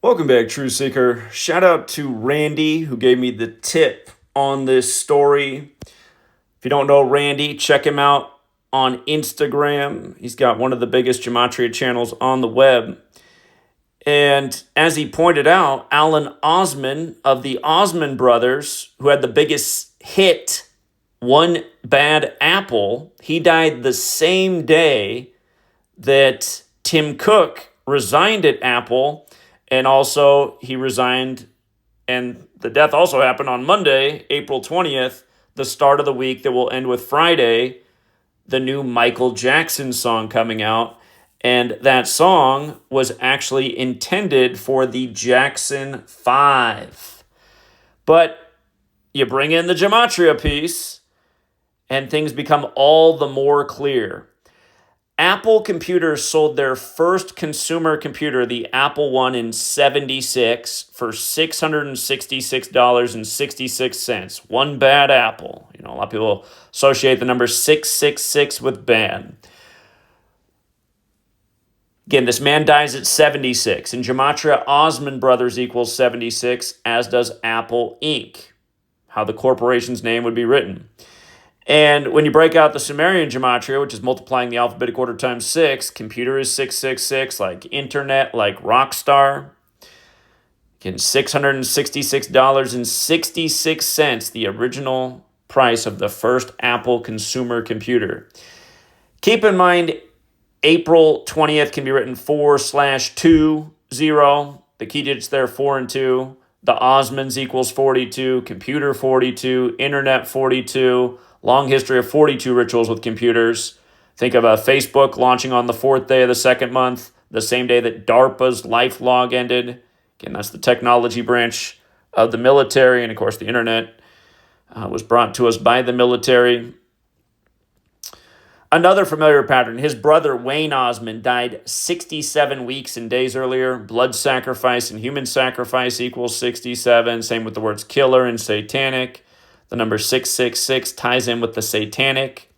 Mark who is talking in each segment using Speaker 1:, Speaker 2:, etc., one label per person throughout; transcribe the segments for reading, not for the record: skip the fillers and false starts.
Speaker 1: Welcome back, True Seeker. Shout out to Randy who gave me the tip on this story. If you don't know Randy, check him out on Instagram. He's got one of the biggest Gematria channels on the web. And as he pointed out, Alan Osmond of the Osmond brothers, who had the biggest hit, One Bad Apple, he died the same day that Tim Cook resigned at Apple. And also, he resigned, and the death also happened on Monday, April 20th, the start of the week that will end with Friday, the new Michael Jackson song coming out. And that song was actually intended for the Jackson 5. But you bring in the Gematria piece, and things become all the more clear. Apple Computers sold their first consumer computer, the Apple One, in '76 for $666.66. One bad apple. A lot of people associate the number 666 with bad. Again, this man dies at 76. In Gematria, Osmond Brothers equals 76, as does Apple Inc., how the corporation's name would be written. And when you break out the Sumerian gematria, which is multiplying the alphabetic order times 6, computer is 666, like internet, like rockstar. Again, $666.66, the original price of the first Apple consumer computer. Keep in mind, April 20th can be written 4/20. The key digits there, 4 and 2. The Osmonds equals 42, computer 42, internet 42. Long history of 42 rituals with computers. Think of Facebook launching on the 4th day of the second month, the same day that DARPA's LifeLog ended. Again, that's the technology branch of the military, and of course the internet was brought to us by the military. Another familiar pattern, his brother Wayne Osmond died 67 weeks and days earlier. Blood sacrifice and human sacrifice equals 67. Same with the words killer and satanic. The number 666 ties in with the satanic.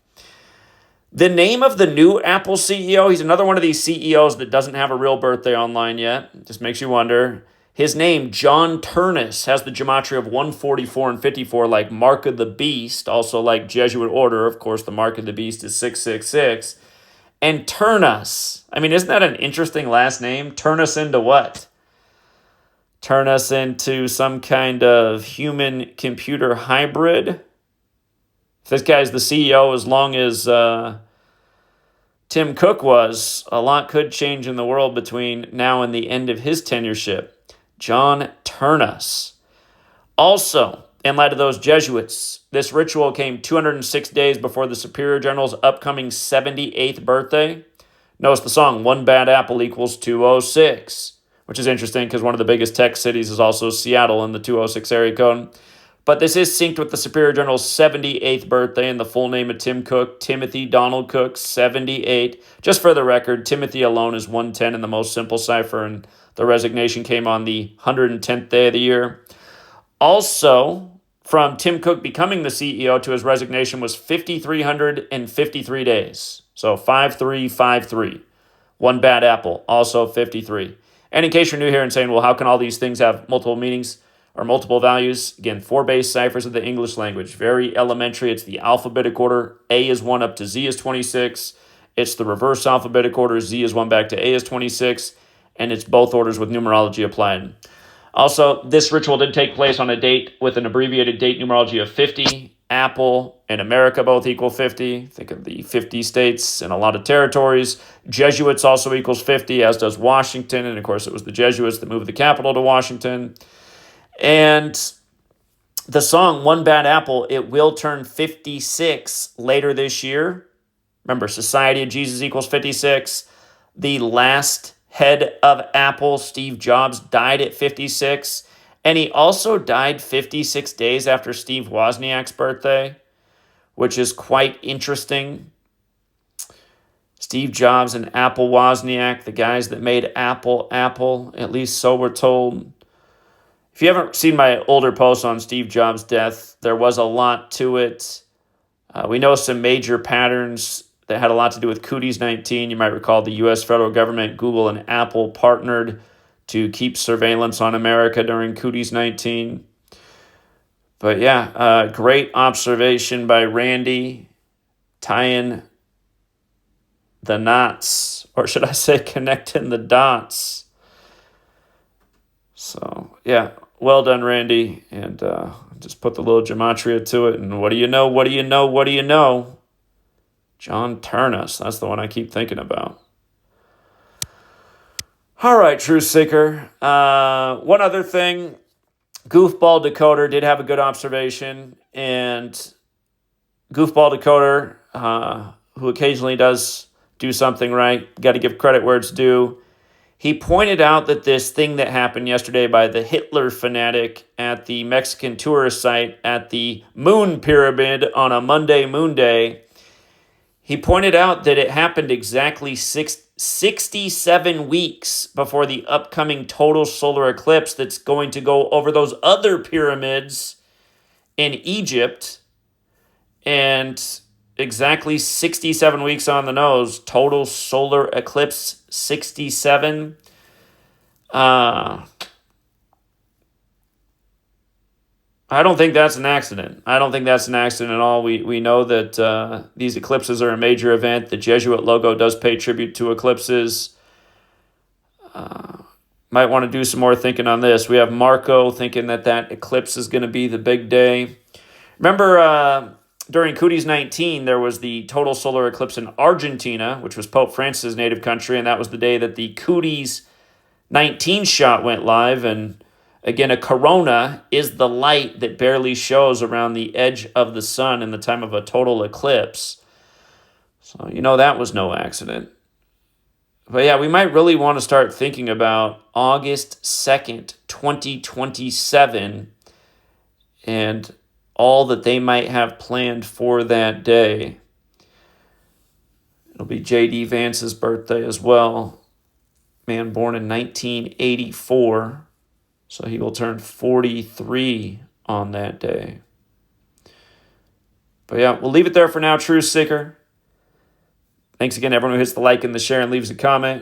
Speaker 1: The name of the new Apple CEO, he's another one of these CEOs that doesn't have a real birthday online yet. It just makes you wonder. His name, John Turnus, has the gematria of 144 and 54, like Mark of the Beast, also like Jesuit order. Of course, the Mark of the Beast is 666. And Turnus, isn't that an interesting last name? Turn us into what? Turn us into some kind of human-computer hybrid? If this guy's the CEO as long as Tim Cook was, a lot could change in the world between now and the end of his tenureship. John Turnus. Also, in light of those Jesuits, this ritual came 206 days before the Superior General's upcoming 78th birthday. Notice the song, One Bad Apple equals 206. Which is interesting because one of the biggest tech cities is also Seattle in the 206 area code. But this is synced with the Superior General's 78th birthday and the full name of Tim Cook, Timothy Donald Cook, 78. Just for the record, Timothy alone is 110 in the most simple cipher, and the resignation came on the 110th day of the year. Also, from Tim Cook becoming the CEO to his resignation was 5,353 days. So 5353. One bad apple, also 53. And in case you're new here and saying, well, how can all these things have multiple meanings or multiple values? Again, 4 base ciphers of the English language. Very elementary. It's the alphabetic order. A is 1 up to Z is 26. It's the reverse alphabetic order. Z is 1 back to A is 26. And it's both orders with numerology applied. Also, this ritual did take place on a date with an abbreviated date numerology of 50. Apple and America both equal 50. Think of the 50 states and a lot of territories. Jesuits also equals 50, as does Washington. And of course, it was the Jesuits that moved the capital to Washington. And the song, One Bad Apple, it will turn 56 later this year. Remember, Society of Jesus equals 56. The last head of Apple, Steve Jobs, died at 56. And he also died 56 days after Steve Wozniak's birthday, which is quite interesting. Steve Jobs and Apple Wozniak, the guys that made Apple, at least so we're told. If you haven't seen my older posts on Steve Jobs' death, there was a lot to it. We know some major patterns that had a lot to do with Cooties 19. You might recall the U.S. federal government, Google, and Apple partnered to keep surveillance on America during Cooties 19. But yeah, great observation by Randy, tying the knots, or should I say connecting the dots. So yeah, well done, Randy. And just put the little gematria to it. And what do you know? What do you know? What do you know? John Turnus. That's the one I keep thinking about. All right, Truth Seeker. One other thing. Goofball Decoder did have a good observation. And Goofball Decoder, who occasionally does do something right, got to give credit where it's due. He pointed out that this thing that happened yesterday by the Hitler fanatic at the Mexican tourist site at the Moon Pyramid on a Monday Moon Day, he pointed out that it happened exactly 67 weeks before the upcoming total solar eclipse that's going to go over those other pyramids in Egypt. And exactly 67 weeks on the nose, total solar eclipse 67. I don't think that's an accident. I don't think that's an accident at all. We know that these eclipses are a major event. The Jesuit logo does pay tribute to eclipses. Might want to do some more thinking on this. We have Marco thinking that eclipse is going to be the big day. Remember, during Cooties 19, there was the total solar eclipse in Argentina, which was Pope Francis' native country, and that was the day that the Cooties 19 shot went live. And again, a corona is the light that barely shows around the edge of the sun in the time of a total eclipse. So, that was no accident. But yeah, we might really want to start thinking about August 2nd, 2027, and all that they might have planned for that day. It'll be J.D. Vance's birthday as well. Man born in 1984. So he will turn 43 on that day. But yeah, we'll leave it there for now, Truth Seeker. Thanks again to everyone who hits the like and the share and leaves a comment.